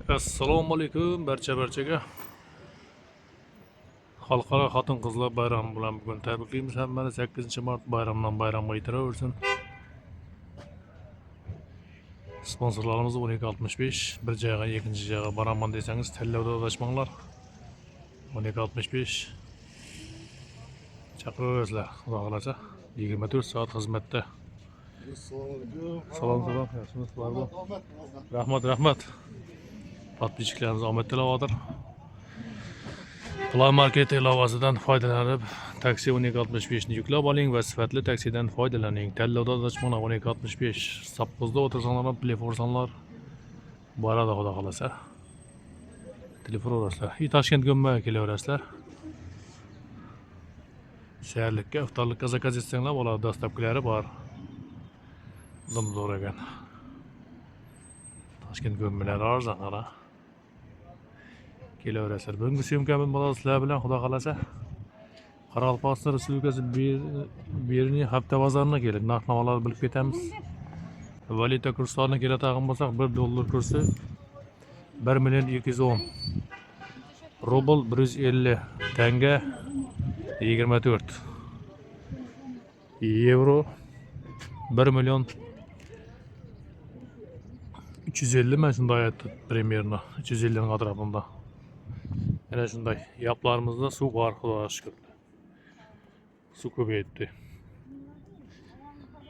Assalomu alaykum barchaga. Xalqaro xotin-qizlar bayrami bilan bugun tabriklaymiz hammani. 8-mart bayramdan bayramga yetiraversin. Sponsorlarimiz 1265, bir joyga, ikkinchi joyga boraman desangiz tanlovda adashmanglar. 1265 chaqiraverasizlar. Xudo xolasa 24 soat xizmatda. Salom. Yaxshimisiz? Barmi? Rahmat. Podpischilarimiz omad tilovatir. Play Market ilovasidan foydalanib, taksi 1265 ni yuklab oling va sifatli taksidan foydalaning. Tanlovda adashmanglar 1265. Sapqozda o'tirsanglar ham telefonsanlar. Boradi xudo xolasa. Telefon urasizlar. Toshkent G'ummaga kelaverasizlar. Seherlikka, iftorlikka zakaz etsanglar bo'ladi, dastlabkilari bor. Dumzo'r ekan. Toshkent G'ummalari arzon qara. Kelaverasizlar. Bugungi syomkamiz bo'ladi sizlar bilan xudo xolasa. Qoraqalpog'iston Respublikasi Berni hafta bozoriga kelib narx-navolarni bilib ketamiz. Valyuta kurslarini keladigan bo'lsak, 1 dollar kursi 1.210. Rubl 150, tanga 24. Euro 1.350 men shunday aytdi примерно 350 ning atrofida. Ana shunday yaplarimizda suv bor, xudoga shukr. Suv ko'paydi.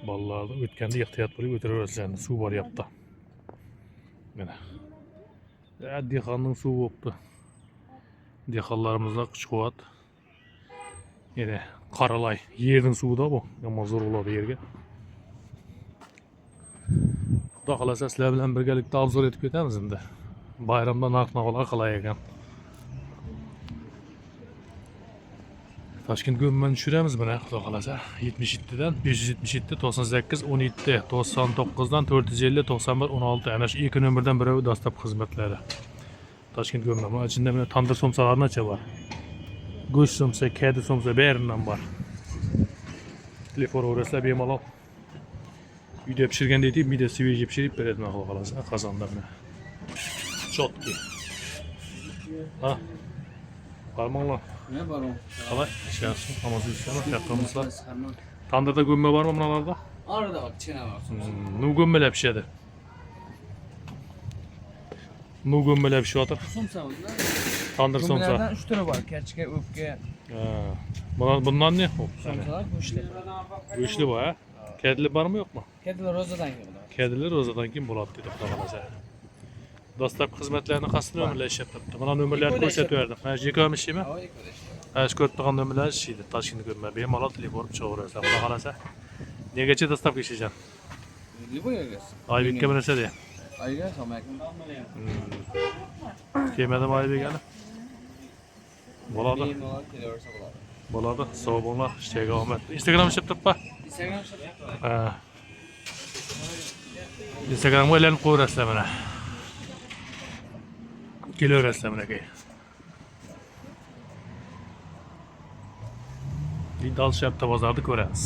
Bolalarni o'tganda ehtiyot bo'lib o'tiraverasizlar. Suv bor yapda. Mana. Dehqonning suvi bo'pti. Dehqonlarimizda kuch-quvvat. Yana qaralay yerning suvida bu. Yomon zo'r bo'ladi yerga. Xudo xolasa sizlar bilan birgalikda obzor etib ketamiz endi. Bayramda narx-navolar qalay ekan. Toshkent G'ummani tushiramiz buni xudo xolasa. 77 dan 577, 98, 17, 99 dan 450, 91, 16 ana shu ikki nomerdan biri dastlab xizmatlari. Toshkent G'umma. Mana ichida mana tandir somsalarini acha bor. Go'sht somsa, kadi somsa baridan bor. Telefon urasizlar bemalol. Uyda pishirganda aytib, uyda svejiy pishirib beradi xudo xolasa. Qozonda buni. Chotki. Ha. Barmanglar. Ne var o? Qalay, ishlasizmi? Namozga tushamiz, yaqinmizlar. Tandirda go'mma bormi bunalarda? Arada bak, çene var. Nu go'mmalab pishadi. Nu go'mmalab pishyapti. Somsa bunlar. Tandir somsa. Bunlardan 3 tane var. Kerçike, öpke. Bundan ne? Somsalar go'shtli. Go'shtli bu ha? Kedili bormi yo'qmi? Kediler rozadan geliyor. Kedilar ro'zadan keyin bo'ladi dedi xudo xolasa. Dastlabki xizmatlarni qasd nomerlar ishlab turibdi. Mana nomerlarni ko'rsatib berdim. Mana shu yekamishimi? Mana shu ko'rib nomerlar ishlaydi. Toshkent G'umma. Bemalol telefon chiqaverasizlar. Xudo xolasa. Negacha dastlabki ishlaysan? Liboya gez. Oybekka minasada. Ayga, so'makim. Kelmadimi Oybekani? Bo'ladi. Bemalol kelaversa bo'ladi. Bo'ladi. Sog' bo'linglar. Ishga omad. Instagram ishlab turibdi. Instagram Ha. Instagramga aylanib qo'yasizlar mana. Kelaverasizlar mana aka. Vidal shapta bozorda ko'ramiz.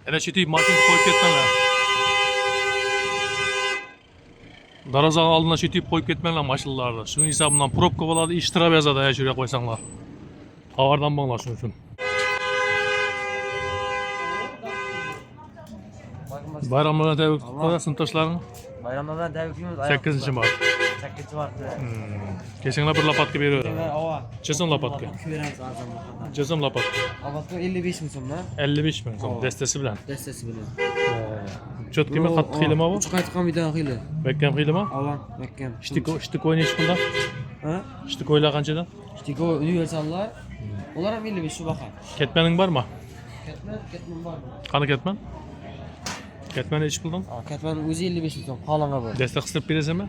Ana shu tip mashina qo'yib ketmanglar. Daraza oldina shu tip qo'yib ketmanglar mashinalarni. Shuning hisobidan probka bo'ladi, ishtirab yozadi, shu yerga qo'ysanglar. Xabardan bo'linglar shuning uchun. Bayramlardan tabrik qilasiz sinfdoshlaring. Bayramlardan tabriklaymiz. 8-mart. 8-mart. Kechinglar bir lapatka beraveradi. Ava. Chesim lapatka. Ko'ramiz arzonroqdan. Chesim lapatka. Avatka 55 ming so'mdan. 55 ming so'm dastasi bilan. Dastasi bilan. Cho'tkimi qattiq xilimi bu? Uch qaytgan bidan xili. Bekkam xilimi? Ava, bekkam. Shtikoy nechi puldan? Ha? Shtikoylar qanchadan? Shtiko universallar. Ular ham 55 shu baqa. Ketmaning bormi? Ketman bormi? Qani ketman? Ketman nechi puldan? Ketman o'zi 55 ming so'm. Qolonga bor. Dasta qistirib berasanmi?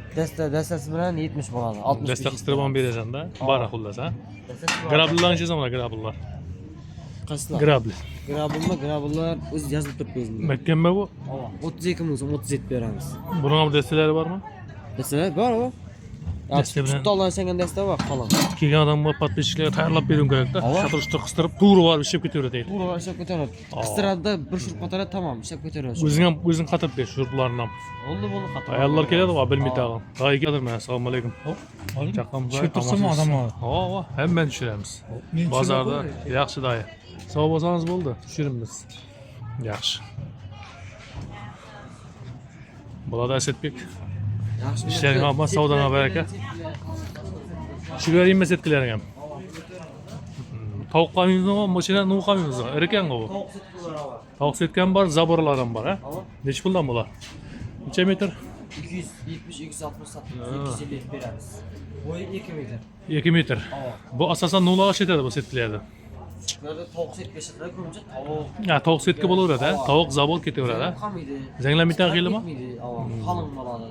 Dastasi bilan 70 bo'ladi. 60. Dasta qistirib ham berasan-da. Bora xullas, ha? Dastasi bor. Grablarni chezaman, grablar. Qaslar. Grabli. Grabullar o'zi yozib turibdi o'zida. Makkammi bu? Ava. 32 ming so'm 37 beramiz. Buning ham dastalari bormi? Dastalar bor u. Deste bilen. Tuttu Allah'ın sen deste bak falan. Kelgan adamga podpисчикlarga tayyorlab bering kerak-da. Ava. Shatirishni qistirib, to'g'ri borib ishab ketaveradi deydi. To'g'ri ishab ko'taradi. Qistiradi, bir shurp ko'taradi, tamam, ishab ko'taradi. O'zing qatirib ber shurplarni ham. Bo'ldi, xato. Ayollar keladi-ku, bilmay tag'in. Qayergadir men. Assalomu alaykum. Chaqam Tushib tursinmi odamlar? Ha, hammani tushiramiz. Bozorda yaxshi dayı. Sog' bo'lsangiz bo'ldi, tushiramiz. Yaxshi. Bo'ladi Asadbek. Yaxshi. İşlerin ama savdana baraka. Shular emas etkilaring ham. Tovuq qamingizmi, mashina nuv qamingizmi? Ekan bu. Tovuq setgan bor, zaborlar ham bor, ha? Necha puldan bular? Necha metr? 270, 260 satıyoruz. 250 beramiz. Boyu 2 metr. 2 metr. Bu asosan nuvlarga ketadi bu setkilarda. Bularda tovuq setga shidlar ko'pincha tovuq. Ha, tovuq setga bo'laveradi, ha? Tovuq zabor ketaveradi, ha? Qolmaydi. Zanglamaydan qiyilmi? Qalin bo'ladi.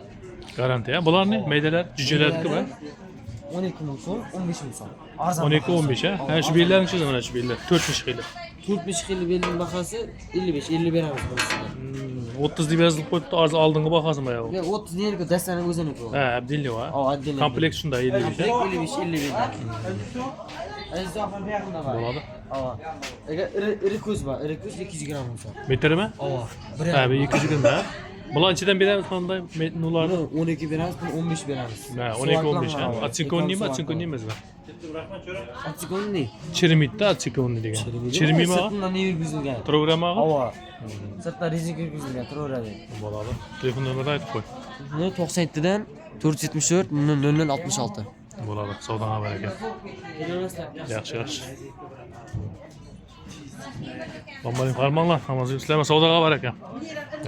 Garantiya. Bularni maydalar, jujalarniki bu. 12 ming so'm, 15 ming so'm. Arzon. 12-15 ha. Ha, shu bellarni chizaman, mana shu bellar. 40 xil. 45 xil belning bahasi 55, 50 beramiz bunisini. 30 deb yozilib qo'yibdi, hozir oldingi bahasi mana bu. Ya 30 nerga dastani o'ziniki bu. Ha, abdilli va. Adil. Komplekt shunday 55 ha. 55, 50 beramiz. Azizoxon bu yoqda bor. Bo'ladi. Ava. Agar iri ko'z bor, iri ko'z 200 gramm bo'lsa. Metrmi? Ava. Ha, bu 220 ha. Bular ichidan beramiz qanday nurlarni? 12 beramiz, bunu 15 beramiz. Ha, 12-15 ha. Atsikonnimi, atsikonni emasmi? Atsikonni. Chirimitda atsikonni degan. Chirimimi? Sirtdan ne yurgizilgan? Programmaga? Ava. Sirtdan rezinka yurgizilgan, turaveradi. Bo'ladi. Telefon nomerini aytib qo'y. 97 dan 474 0066. Bo'ladi. Savdoga baraka. Yaxshi, yaxshi. Bombaning qarmanglar, namoz ishlama, savdoga baraka.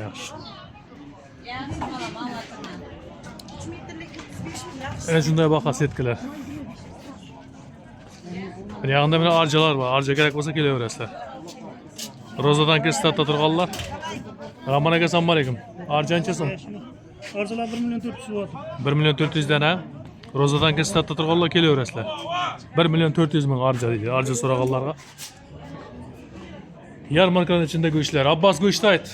Yaxshi. Ana shunday baho setkilar. Yaqinda mana arjalar bor. Arja kerak bo'lsa kelaverasizlar. Rozadan kesatda turganlar. Rahman aka assalomu alaykum. Arjancha so'm. Arsalar 1 million 400 bor. 1 million 400 dan ha. Rozadan kesatda turganlar kelaverasizlar. 1 million 400 ming arja deydi. Arja so'raganlarga. Yarmarkanın içinde go'shtlar. Abbas go'shti ayt.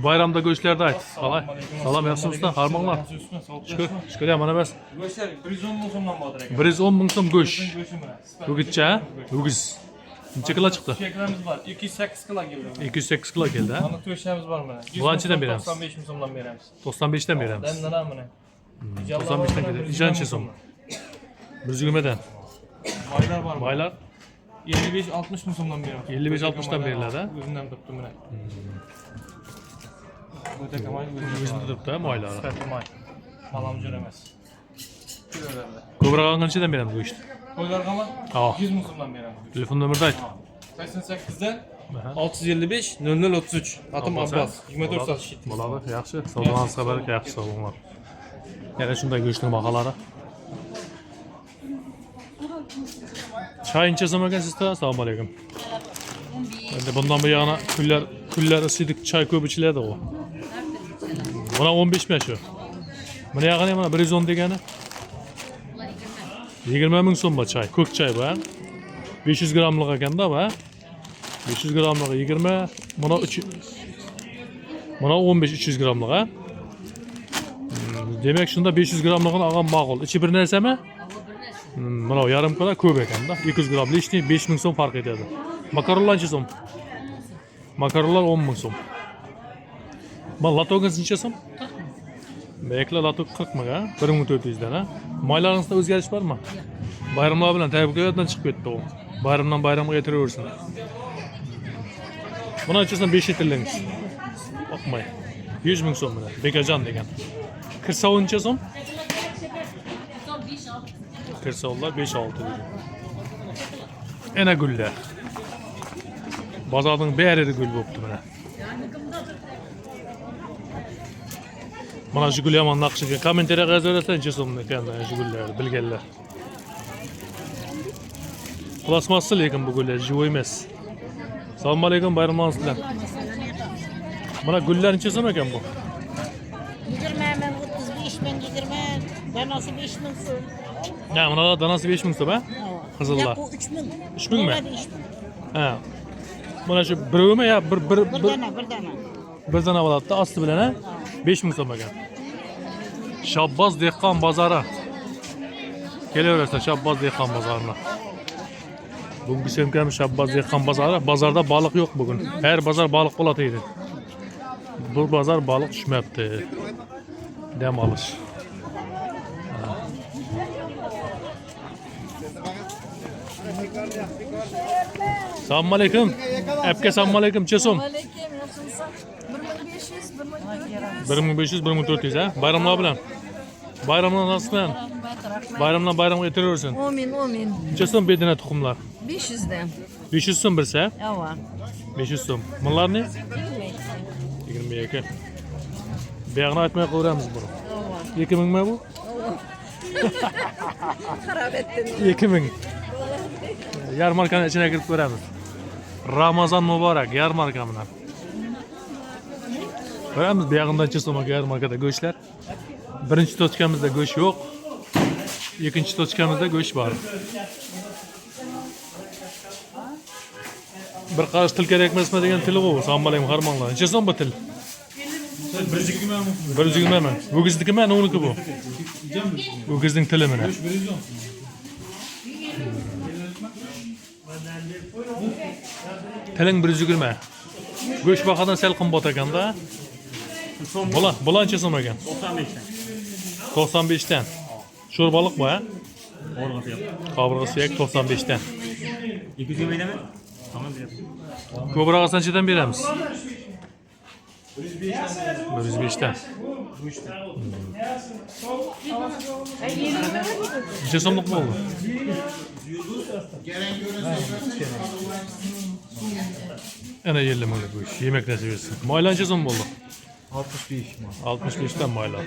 Bayramda go'shtlarni ayt. Qalay? Salom, yaxshimisizlar? Harmonlar. Shukr. Shukr, mana bas. Go'shtlar 110 ming so'mdan bor ekan. 110 ming so'm go'sht. Go'shti bilan. O'gitcha, o'giz. Necha kilo chiqdi? Chekramiz bor. 208 kilo keldi. 208 kilo keldi, ha? Mana to'shamiz bor mana. Bulanchidan beramiz. 95 ming so'mdan beramiz. 95 dan beramiz. Dandana mana. 95 dan keldi. Ijanchi so'm. 120 dan. Maylar bor. Maylar 55-60 ming so'mdan beramiz. 55-60 dan beriladi, ha? O'zimdan turibdi mana. O'ta kamay O'zida turibdi, ha, moylari. Kamay. Malam jo'r emas. Kilolarda. Ko'proq olganchidan beramiz go'sht. Qo'ylarga ham Ha. 100 ming so'mdan beramiz. Telefon nomerini ayt. 88 dan 655 0033. Atim Abbas. 24 soat ishlaydi. Bo'ladi, yaxshi. Savdolaringizga baraka, yaxshi savdolar. Yana shunday go'shtning baholari. Çay içesem ekan sizda? Assalomu alaykum. Endi bundan bu yana kunlar isidik çay ko'p ichiladi u. Buna 15 mi shu? Buna yaqini mana 110 degani? 20 ming so'm bu çay, ko'k çay bu. 500 gramlik ekanda bu. 500 gramlik 20, buna 15 300 gramlik ha. Demek shunda 500 gramligini olgan ma'qul. İçi bir narsami? Mana yarım kadar ko'p ekanda. 200 gram lishni 5 ming so'm farq etadi. Makaronlar necha so'm? Makaronlar 10 ming so'm. Mana latog'ingiz necha so'm? Bekla latog 40 ming ha, 1400 dan ha. Maylaringizda o'zgarish bormi? Bayramlar bilan tayyorgarlikdan chiqib ketdi u. Bayramdan bayramga yetiraversin. Buni necha 5 litrlingiz? Boqmay. 100 ming so'm mana. Bekajon degan. Kirsovun necha so'm? Kirsovlar 5-6 deydi. Ena gullar. Bozorning bari gul bo'libdi mana. Mana shu gul yomon naqshiga kommentariyaga yozarsan, necha so'm ekan shu gullar bilganlar. Plasmasli lekin bu gullar живой emas. Assalomu alaykum, bayramingiz bilan. Mana gullar necha so'm ekan bu? 20 ming, 35 ming, 20. Danası 5 ming so'm. Ya mana danasi 5 ming so'm ha? Qizillar. Ya bu 3 ming. 3 mingmi? Bo'ladi 3 ming. Ha. Mana shu birovmi ya Bir dana, bir dana. bir dana bo'ladi-da, osti bilan ha? 5 ming so'm ekan. Şabbaz dehqon bozori. Kelaverasizlar Şabbaz dehqon bozoriga. Bugungi semkamiz Şabbaz dehqon bozori. Bozorda baliq yo'q bugun. Har bozor baliq bo'ladi edi. Bu bozor baliq tushmayapti. Dam olish. Assalomu alaykum. Apka assalomu alaykum. Chesom. Aleyküm, yaxshimisiz? 1500, 1400. 1500, 1400 ha? Bayramlar bilan. Bayramlar nasılsın? Bayramdan bayramga yetiraversin. Amin, amin. Necha so'm bedana tuxumlar? 500 dan. 500 so'm birsa? Ava. 500 so'm. Bunlarni? 22. Buyog'ini aytmay qo'yamiz buni. 2000 mi bu? Xarab etdin. 2000. Yarmarkani ichiga kirib ko'ramiz. Ramazon muborak yarmarka bilan. Ko'ramiz buyog'idan necha so'mga yarmarkada go'shtlar. Birinchi tochkamizda go'sht yo'q. Ikkinchi tochkamizda go'sht bor. Bir qarish til kerakmasmi degan til bu. Assalomu alaykum qarmonlar. Necha so'm bu til? 120 mi? O'giznikimi, o'niki bu? O'gizning tili mana. Tiling 120. Go'sht bahodan sal qimmat ekanda. Bulancha so'm ekan? 95 dan. Sho'rbalık bu ha? Kaburgası yak 95 dan. 220 mi? Tamam diyor. Ko'proq qanchadan beramiz? 105 dan. Necha so'mlik bo'ldi? Ana 50 minglik go'sht. Yemek nasib etsin. Mayla necha so'm bo'ldi? 65 mi? 65 dan mayla.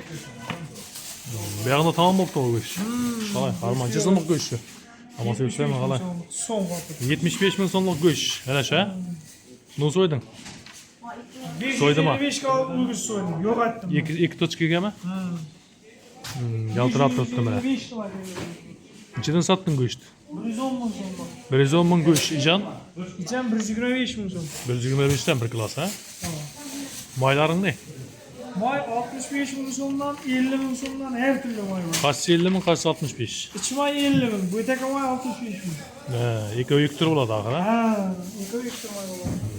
Bu yoqda tamam bo'libdi o go'sht. Qalay, harmancha so'mlik go'sht. Ama sevsem qalay. 75 ming so'mlik go'sht. Ana sha? Ne so'yding? So'ydimi? 5 kalıp uygusu soydum. Yok ettim. İki tochkagami? Yaltirab turibdi mana. 5 lira. Nechadan sotding go'sht? 110 ming so'm. 110 ming go'sht ijan. İçen 125 ming so'm. 125 dan bir kilosi ha? Maylaring ne? May 65 ming so'mdan 50 ming so'mdan her türlü may var. Qaysi 50 ming, qaysi 65? İç may 50 ming. Bu tek may 65 ming. Ha, ikkovi yuktir bo'ladi axir ha? Ha, iki yüksek may var.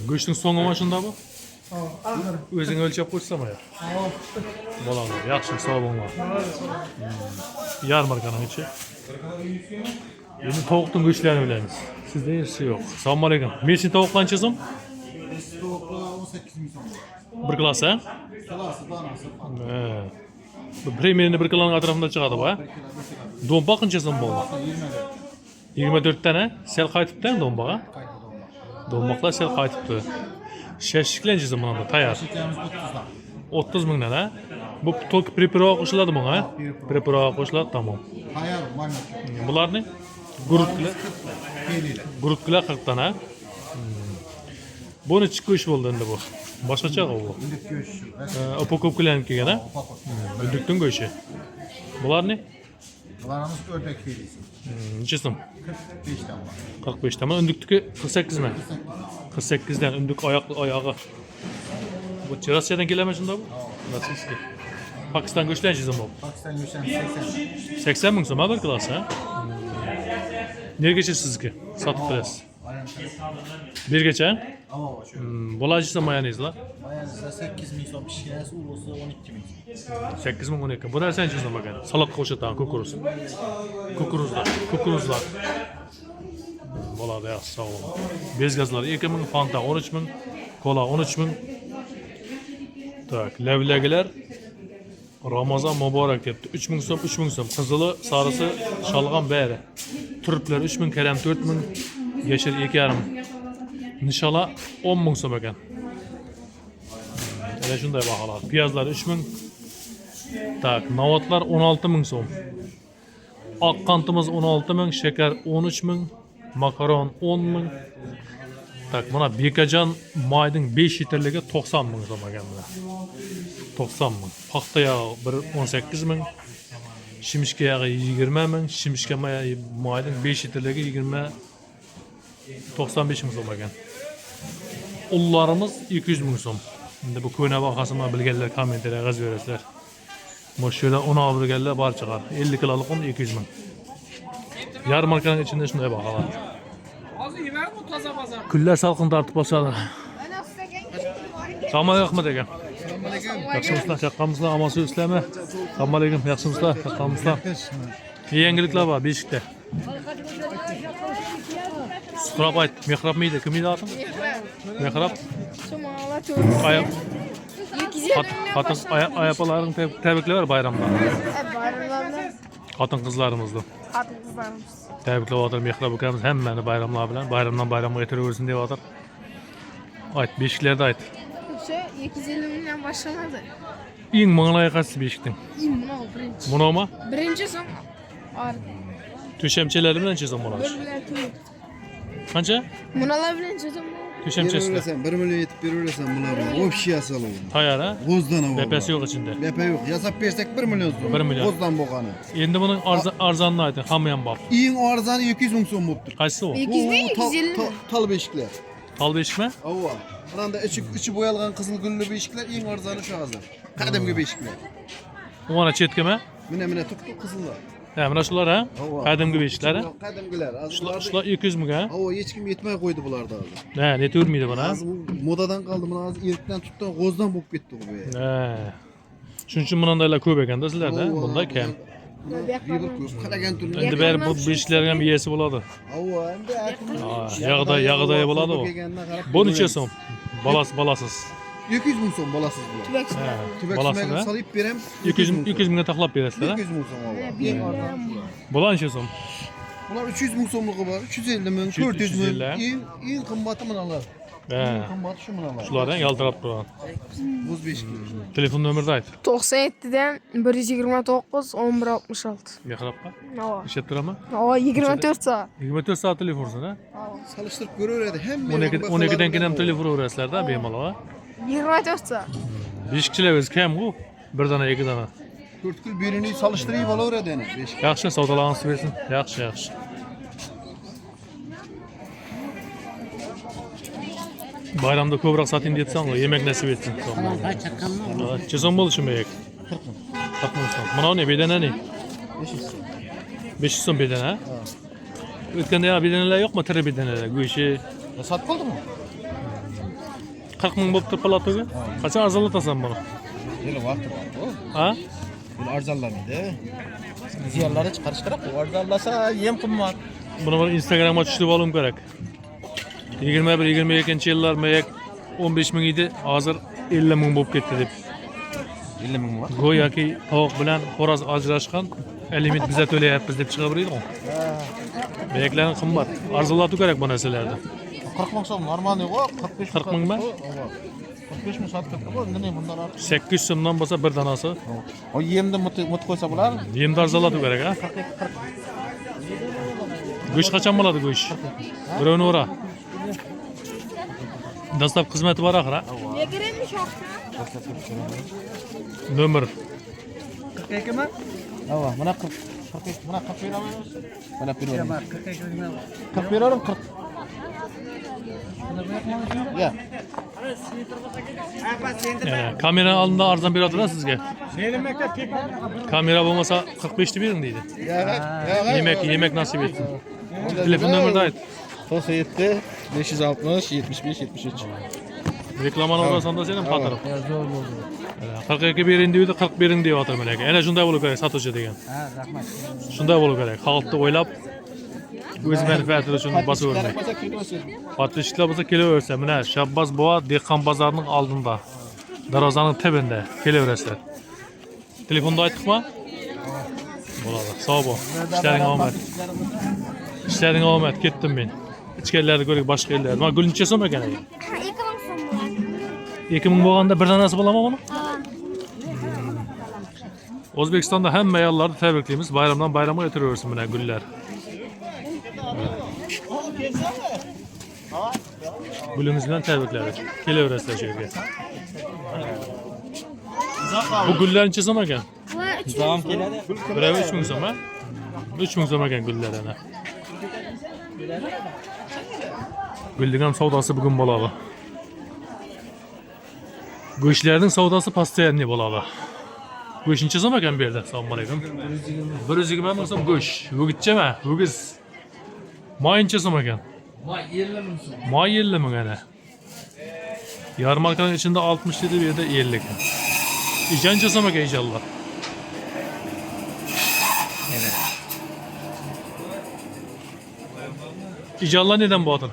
Go'shtning so'ngi mana shunda bu? Ha, ahır. O'zing o'lchab qo'ysam ya. Bo'ladi. Yaxshi, sog' bo'linglar. Yarmarkaning ichi. Endi tovuqning go'shtlarini bilamiz. Sizda hech yo'q. Assalomu alaykum. Mesin tovuq qancha so'm? 18 ming so'm. Bir kilosi ha? Salası danası falan. Ha. Bu primerini bir kiloning atrofida chiqadi bu ha? Do'mba qancha so'm bo'ldi? 24 dan ha? Sel qaytibdi do'mbaga? Do'mboqlar sel qaytibdi. Shashiklar necha so'm bunda tayyor? Şekerimiz 30'dan. 30 mingdan ha? Bu tok preparat qo'shiladi bunga ha? Preparat qo'shiladi, tamom. Hayal, manyak. Bularni gurutlar, Peliyle. gurutlar 40 dan ha? Buni ichki go'sht bo'ldi endi bu. Boshqacha bu. Ünlük göğüş. Upakovkalanib kelgan ha? Bundukning go'shti. Bularni Bularımız ördek pelisi. necha so'm? 45'ten var. 45 dan. Undukniki 48 mi? 48 dan unduk oyog'i. Bu Rossiyadan kelami shunda bu? Rossiyskiy. Pokiston go'shtlar necha so'm bu? Pakistan göğüşten 80. 80 ming so'm bir kilosi ha? Nergacha sizniki? Sotib berasiz. Birgacha? Ama var şöyle. Bo'lajisa mayonezlar. Mayonezde 8 ming so'm pişkinesi, ulusu 12 ming. 8 ming 12. Bu narsa necha so'm ekan? Salatga qo'shadigan kukuruz. Kukuruzlar. Bo'ladi, yaxshi, sog' bo'ling. Bezgazlar 2 ming, Fanta 13 ming, kola 13 ming. Tak, lavlagilar Ramazon muborak debdi. 3 ming so'm, 3 ming so'm. Qizili, sarisi, shalg'am bari. Turplar 3 ming, karam 4 ming, yashil 2,5. Nishala 10 ming so'm ekan. Ana shunday baholar. Piyozlar 3 ming. Tak, novatlar 16 ming so'm. Oq qantimiz 16 ming, shakar 13 ming, makaron 10 ming. Tak, mana bekajon mayning 5 litrligi 90 ming so'm ekan mana. 90 ming. Paxta yog'i 18 ming. Shimishka yog'i 20 ming. Shimishka mayning 5 litrligi 95 ming so'm ekan. Ullarimiz 200 ming so'm. Endi bu ko'na bahosini bilganlar kommentariyga yozib berasizlar. Şöyle 10 avro geldi bar çıkar. 50 kiloluk un 200 bin. Yarmarkanın içinde şunday bakalım. Güller salkın tartıp başladı. Selamun aleyküm degan. Yaxshimizlar, chaqqamizlar, amonsiz sizlarmi? Assalomu alaykum, yaxshimizlar, chaqqamizlar. Yangiliklar bor Beshikda. Suhrab ayt, Mehrab miydi? Kim edi atim? Mehrab. Ayap. Xotin ayapalaring tabriklar bayramda. Bayramlarni Xotin qizlarimizni. xotin qizlarimiz. Tabriklab o'tir Mehrab ukamiz hammani bayramlar bilan, bayramdan bayramga yetiraversin deb o'tir. Ayt, Beshiklarda ayt. O'sha 250 mingdan boshlanadi. Eng manglayi qaysi Beshikning? Mana birinchi. Bunimi? Birinchi so'm. To'shamchalari bilan chizim bo'ladi. Bir bilan to'rt. Qancha? Munalar bilan chizim. To'shamchasida. 1 million yetib beraversan bularni. Общий asalov. Tayyor a? G'o'zdan olib. Bepasi yo'q ichida. Bepa yo'q. Yasab bersak 1 million so'm. 1 million. G'o'zdan bo'lgani. Endi buning arzonini ayting, hamma ham bor. Eng arzoni 200 ming so'm bo'libdi. Qaysi u? 200 ming 250 ming. Tal beshiklar. Tal beshikmi? Avva. Bunanda ichi bo'yalgan qizil gulli beshiklar eng arzoni shu hozir. Qadimgi beshiklar. Mana chetkami? Mana tuq qizillar. Ha, mana shular ha? Qadimgi beshiklar ha? Qadimgilar. Shular 200 ming ha? Avva hech kim yetmay qo'ydi bularda hozir. Ha, neturmaydi buni ha? Hozir modadan qoldi, mana hozir erkdan tutdan g'o'zdan bo'lib ketdi bu. Ha. Shuning uchun bunandaylar ko'p ekanda sizlarda, bunda kam. Qaragan turni. Endi bari bu beshiklarga ham yesi bo'ladi. Avva, endi Yog'day bo'ladi u. Bu necha so'm? Bolasiz. 200 ming so'm bolasiz bu. Ha, Tubak bolasiz sumaga ha? solib beram. 200 mingga taxlab berasizlar ha? 200 ming so'm avva. Eng arzoni. Bular necha so'm? Bular 300 ming so'mligi bor, 350 ming, 400 ming. Eng qimmati bunalar. Ha. Qimmati shu bunalar. Shulardan yaltirab turadi. Muz beshiklar. Telefon nomerni ayt. 97 dan 129 1166. Mehrabqa. Nava. Ishlab turaman? Nava 24 soat. 24 soat telefonsiz ha? Solishtirib ko'raveradi. Hamma 12dan keyin ham telefon uraverasizlar-da bemalol ha? 24 soat. Beshikchilar o'zi kam-ku. Bir dona, ikki dona. 4 kil birini solishtirib olaveradi yana beshik. Yaxshi, savdolarni bersin. Yaxshi. Bayramda ko'proq soting detsang, yemak nasib etsin. Chizim bo'ldi shu mek. 40 ming so'm. Mana ne bedana ne? 500 so'm bedana. O'tganda ya bedanalar yo'qmi? Tiri bedanalar, go'shi. Sotib qoldimi? 40 ming bo'lib turib palatoga. Qachon arzonlatasan buni? Yili vaqti bor. Ha? Yili arzonlanadi. Ziyonlari chiqarish kerak. Arzonlasa yem qimmat. Buni bir Instagramga tushirib olishim kerak. 21-22 yillar mek 15 ming edi, hozir 50 ming bo'lib ketdi deb. 50 ming bor. Go'yoki tovuq bilan xo'roz ajrashgan, aliment biza to'layapmiz deb chiqaveradi-ku. Meklarning qimmat, arzonlatu kerak bu narsalarda. 40 ming so'm normalniy-ku, 45 40 mingmi? 45 ming sotib ketdi. Endi ne bundan ortiq? 800 so'mdan bo'lsa bir danasi. O yemni mut qo'ysa bo'lar. Yemni arzonlatu kerak ha. Go'sht qachon bo'ladi go'sht? Birovni ura. Dastlab xizmati bor axir ha. Nomer 42 mi? Avva, mana 42, mana 40 beraman. Mana beraman. 40 beraman, 40. Ya. Kamera oldida arzon beradilar sizga. Kamera bo'lmasa 45 deb bering deydi. Yemak nasib etsin. Telefon nomerni ayt. 97 560 75 73. Reklamani o'rasan-da sen ham qatirib. 42 bering deydi, 40 bering deyapti malaka. Ana shunday bo'lib kerak sotuvchi degan. Ha, rahmat. Shunday bo'lib kerak. Xalqni o'ylab o'z manfaati uchun bosavermaydi. Patishlar bo'lsa kelaversa, mana Shabbos bova dehqon bozorining oldinda. Darvozaning tebinda kelaverasizlar. Telefonda aytdikmi? Bo'ladi. Sog' bo'l. Ishlaring omad. Ketdim men. Ichkarilarda ko'rak boshqa yerlarda. Mana gul necha so'm ekan? 2000 bo'lganda bir danasi bo'ladimi buni? O'zbekistonda hamma ayollarni tabriklaymiz. Bayramdan bayramga o'tiraversin mana gullar. Gulimiz bilan tabrikladik. Kelaverasizlar shu yerga. Bu gullar necha so'm ekan? Zam keladi. Biravi 3000 so'm ha? 3000 so'm ekan gullar ana. Gulning ham savdosi bugun bo'ladi. Go'shtlarning savdosi postoyanniy bo'ladi. Go'shinchi so'm ekan bu yerda. Assalomu alaykum. 120 ming so'm go'sh. O'gitchimi? O'giz. Moyincha so'm ekan. Moy 50 ming so'm. Moy 50 ming ana. Yarmarkanın içinde 60 dedi, bir yerde 50 ekan. İcanca so'm ekan inşallah. İjallar neden bu atın?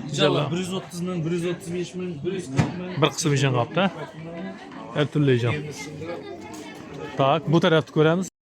İnşallah 130 ming, 135 ming, 140 ming. Bir kısım ijan kaptı. Her türlü ijan. Tak, bu tarafta göremiz.